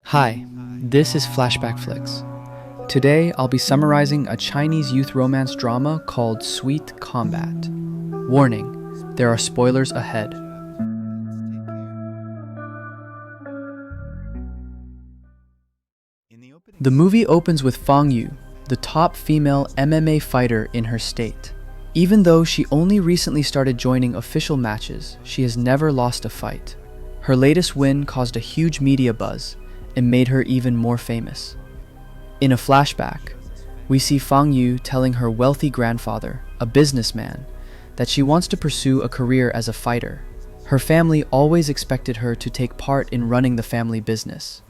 Hi, this is Flashback Flicks. Today I'll be summarizing a Chinese youth romance drama called Sweet Combat. Warning, there are spoilers ahead. The movie opens with Fang Yu, the top female MMA fighter in her state. Even though she only recently started joining official matches, she has never lost a fight. Her latest win caused a huge media buzz and made her even more famous. In a flashback, we see Fang Yu telling her wealthy grandfather, a businessman, that she wants to pursue a career as a fighter. Her family always expected her to take part in running the family business,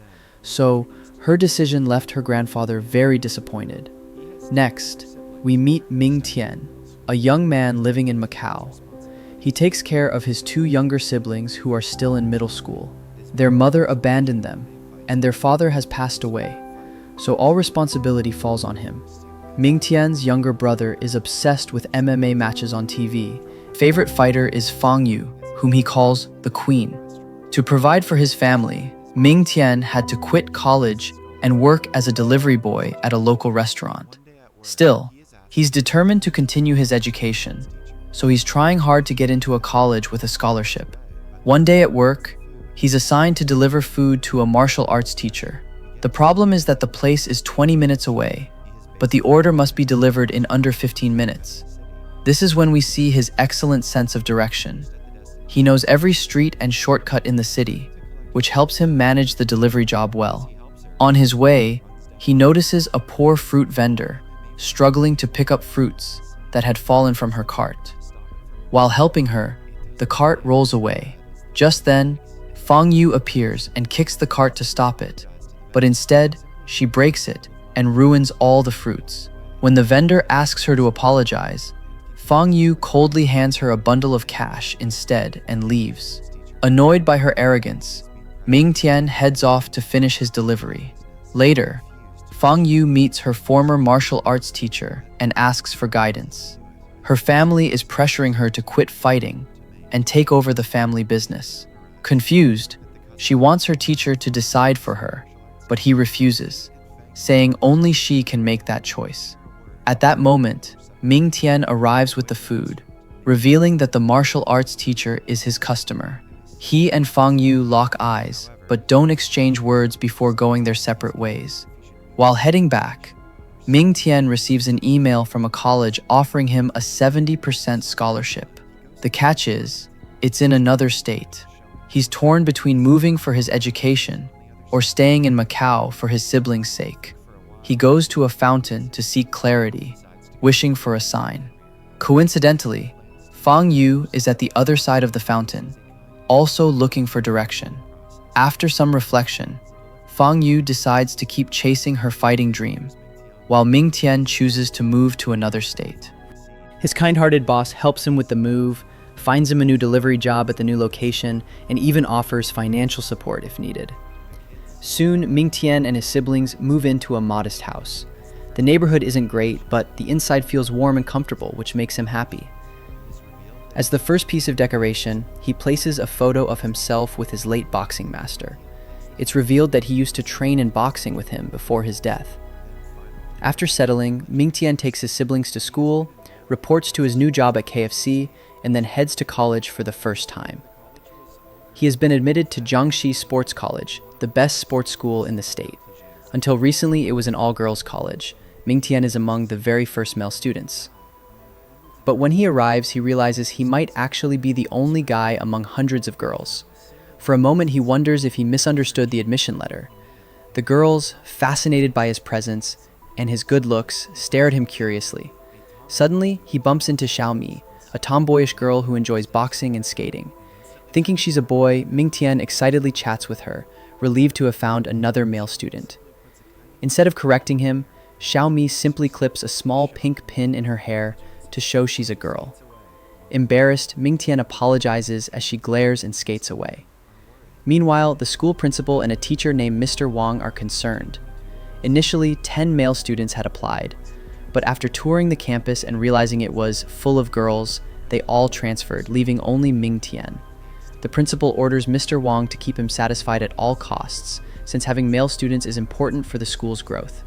so her decision left her grandfather very disappointed. Next, we meet Ming Tian, a young man living in Macau. He takes care of his two younger siblings who are still in middle school. Their mother abandoned them, and their father has passed away, so all responsibility falls on him. Ming Tian's younger brother is obsessed with MMA matches on TV. Favorite fighter is Fang Yu, whom he calls the Queen. To provide for his family, Ming Tian had to quit college and work as a delivery boy at a local restaurant. Still, he's determined to continue his education, so he's trying hard to get into a college with a scholarship. One day at work, he's assigned to deliver food to a martial arts teacher. The problem is that the place is 20 minutes away, but the order must be delivered in under 15 minutes. This is when we see his excellent sense of direction. He knows every street and shortcut in the city, which helps him manage the delivery job well. On his way, he notices a poor fruit vendor struggling to pick up fruits that had fallen from her cart. While helping her, the cart rolls away. Just then, Fang Yu appears and kicks the cart to stop it, but instead, she breaks it and ruins all the fruits. When the vendor asks her to apologize, Fang Yu coldly hands her a bundle of cash instead and leaves. Annoyed by her arrogance, Ming Tian heads off to finish his delivery. Later, Fang Yu meets her former martial arts teacher and asks for guidance. Her family is pressuring her to quit fighting and take over the family business. Confused, she wants her teacher to decide for her, but he refuses, saying only she can make that choice. At that moment, Ming Tian arrives with the food, revealing that the martial arts teacher is his customer. He and Fang Yu lock eyes, but don't exchange words before going their separate ways. While heading back, Ming Tian receives an email from a college offering him a 70% scholarship. The catch is, it's in another state. He's torn between moving for his education or staying in Macau for his siblings' sake. He goes to a fountain to seek clarity, wishing for a sign. Coincidentally, Fang Yu is at the other side of the fountain, also looking for direction. After some reflection, Fang Yu decides to keep chasing her fighting dream, while Ming Tian chooses to move to another state. His kind-hearted boss helps him with the move, finds him a new delivery job at the new location, and even offers financial support if needed. Soon, Ming Tian and his siblings move into a modest house. The neighborhood isn't great, but the inside feels warm and comfortable, which makes him happy. As the first piece of decoration, he places a photo of himself with his late boxing master. It's revealed that he used to train in boxing with him before his death. After settling, Ming Tian takes his siblings to school, reports to his new job at KFC, and then heads to college for the first time. He has been admitted to Jiangxi Sports College, the best sports school in the state. Until recently, it was an all-girls college. Ming Tian is among the very first male students. But when he arrives, he realizes he might actually be the only guy among hundreds of girls. For a moment, he wonders if he misunderstood the admission letter. The girls, fascinated by his presence and his good looks, stare at him curiously. Suddenly, he bumps into Xiaomi, a tomboyish girl who enjoys boxing and skating. Thinking she's a boy, Ming Tian excitedly chats with her, relieved to have found another male student. Instead of correcting him, Xiaomi simply clips a small pink pin in her hair to show she's a girl. Embarrassed, Ming Tian apologizes as she glares and skates away. Meanwhile, the school principal and a teacher named Mr. Wang are concerned. Initially, 10 male students had applied, but after touring the campus and realizing it was full of girls, they all transferred, leaving only Ming Tian. The principal orders Mr. Wang to keep him satisfied at all costs, since having male students is important for the school's growth.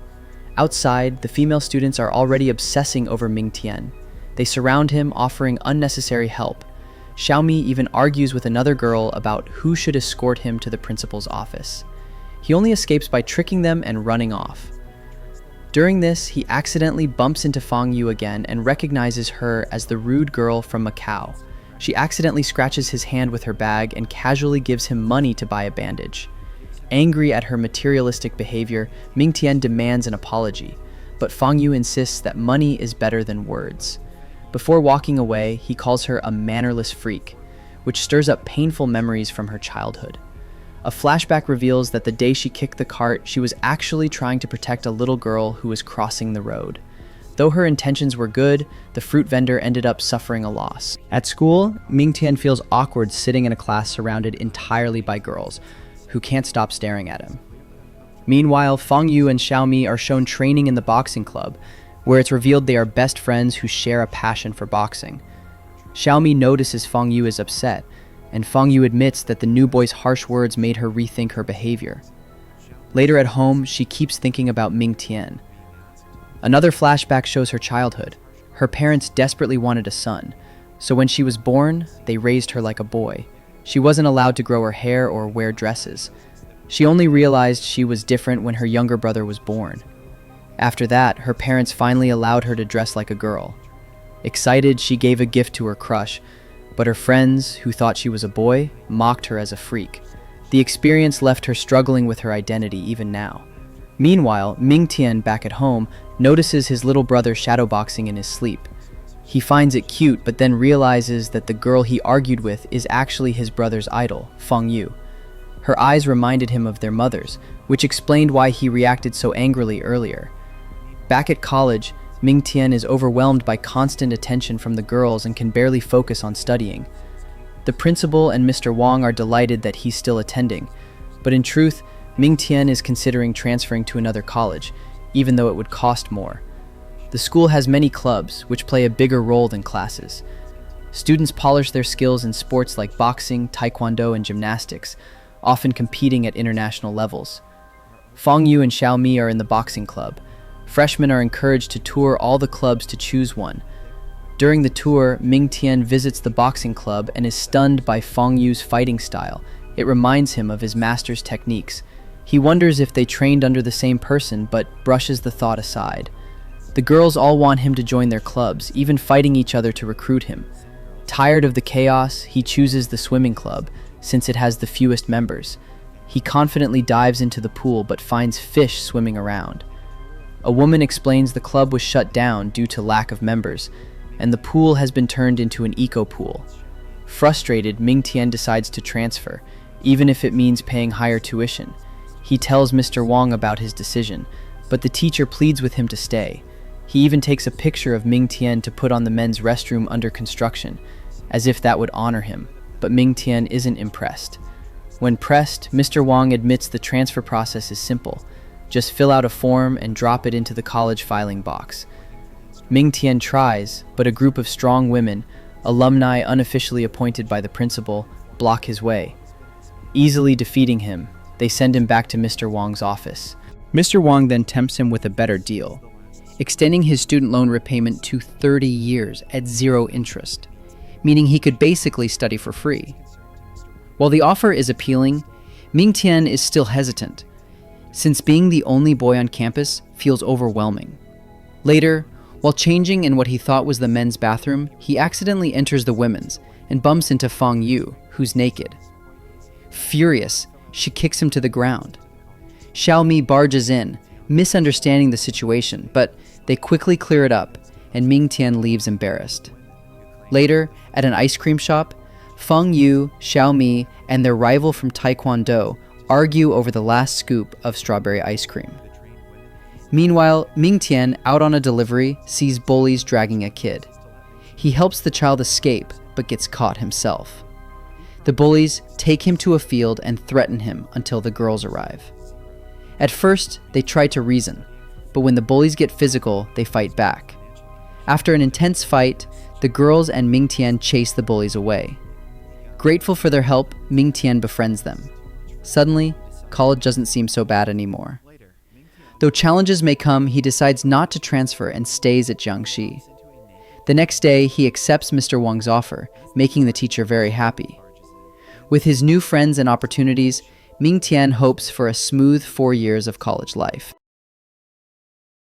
Outside, the female students are already obsessing over Ming Tian. They surround him, offering unnecessary help. Xiaomi even argues with another girl about who should escort him to the principal's office. He only escapes by tricking them and running off. During this, he accidentally bumps into Fang Yu again and recognizes her as the rude girl from Macau. She accidentally scratches his hand with her bag and casually gives him money to buy a bandage. Angry at her materialistic behavior, Ming Tian demands an apology, but Fang Yu insists that money is better than words. Before walking away, he calls her a mannerless freak, which stirs up painful memories from her childhood. A flashback reveals that the day she kicked the cart, she was actually trying to protect a little girl who was crossing the road. Though her intentions were good, the fruit vendor ended up suffering a loss. At school, Ming Tian feels awkward sitting in a class surrounded entirely by girls, who can't stop staring at him. Meanwhile, Fang Yu and Xiaomi are shown training in the boxing club, where it's revealed they are best friends who share a passion for boxing. Xiaomi notices Fang Yu is upset, and Fang Yu admits that the new boy's harsh words made her rethink her behavior. Later at home, she keeps thinking about Ming Tian. Another flashback shows her childhood. Her parents desperately wanted a son, so when she was born, they raised her like a boy. She wasn't allowed to grow her hair or wear dresses. She only realized she was different when her younger brother was born. After that, her parents finally allowed her to dress like a girl. Excited, she gave a gift to her crush, but her friends, who thought she was a boy, mocked her as a freak. The experience left her struggling with her identity even now. Meanwhile, Ming Tian, back at home, notices his little brother shadowboxing in his sleep. He finds it cute, but then realizes that the girl he argued with is actually his brother's idol, Fang Yu. Her eyes reminded him of their mothers, which explained why he reacted so angrily earlier. Back at college, Ming Tian is overwhelmed by constant attention from the girls and can barely focus on studying. The principal and Mr. Wang are delighted that he's still attending, but in truth, Ming Tian is considering transferring to another college, even though it would cost more. The school has many clubs, which play a bigger role than classes. Students polish their skills in sports like boxing, taekwondo, and gymnastics, often competing at international levels. Fang Yu and Xiaomi are in the boxing club. Freshmen are encouraged to tour all the clubs to choose one. During the tour, Ming Tian visits the boxing club and is stunned by Fang Yu's fighting style. It reminds him of his master's techniques. He wonders if they trained under the same person, but brushes the thought aside. The girls all want him to join their clubs, even fighting each other to recruit him. Tired of the chaos, he chooses the swimming club, since it has the fewest members. He confidently dives into the pool but finds fish swimming around. A woman explains the club was shut down due to lack of members, and the pool has been turned into an eco-pool. Frustrated, Ming Tian decides to transfer, even if it means paying higher tuition. He tells Mr. Wang about his decision, but the teacher pleads with him to stay. He even takes a picture of Ming Tian to put on the men's restroom under construction, as if that would honor him, but Ming Tian isn't impressed. When pressed, Mr. Wang admits the transfer process is simple. Just fill out a form and drop it into the college filing box. Ming Tian tries, but a group of strong women, alumni unofficially appointed by the principal, block his way. Easily defeating him, they send him back to Mr. Wang's office. Mr. Wang then tempts him with a better deal, extending his student loan repayment to 30 years at 0 interest, meaning he could basically study for free. While the offer is appealing, Ming Tian is still hesitant, since being the only boy on campus feels overwhelming. Later, while changing in what he thought was the men's bathroom, he accidentally enters the women's and bumps into Fang Yu, who's naked. Furious, she kicks him to the ground. Xiaomi barges in, misunderstanding the situation, but they quickly clear it up, and Ming Tian leaves embarrassed. Later, at an ice cream shop, Fang Yu, Xiaomi, and their rival from Taekwondo argue over the last scoop of strawberry ice cream. Meanwhile, Ming Tian, out on a delivery, sees bullies dragging a kid. He helps the child escape, but gets caught himself. The bullies take him to a field and threaten him until the girls arrive. At first, they try to reason, but when the bullies get physical, they fight back. After an intense fight, the girls and Ming Tian chase the bullies away. Grateful for their help, Ming Tian befriends them. Suddenly, college doesn't seem so bad anymore. Though challenges may come, he decides not to transfer and stays at Jiangxi. The next day, he accepts Mr. Wang's offer, making the teacher very happy. With his new friends and opportunities, Ming Tian hopes for a smooth 4 years of college life.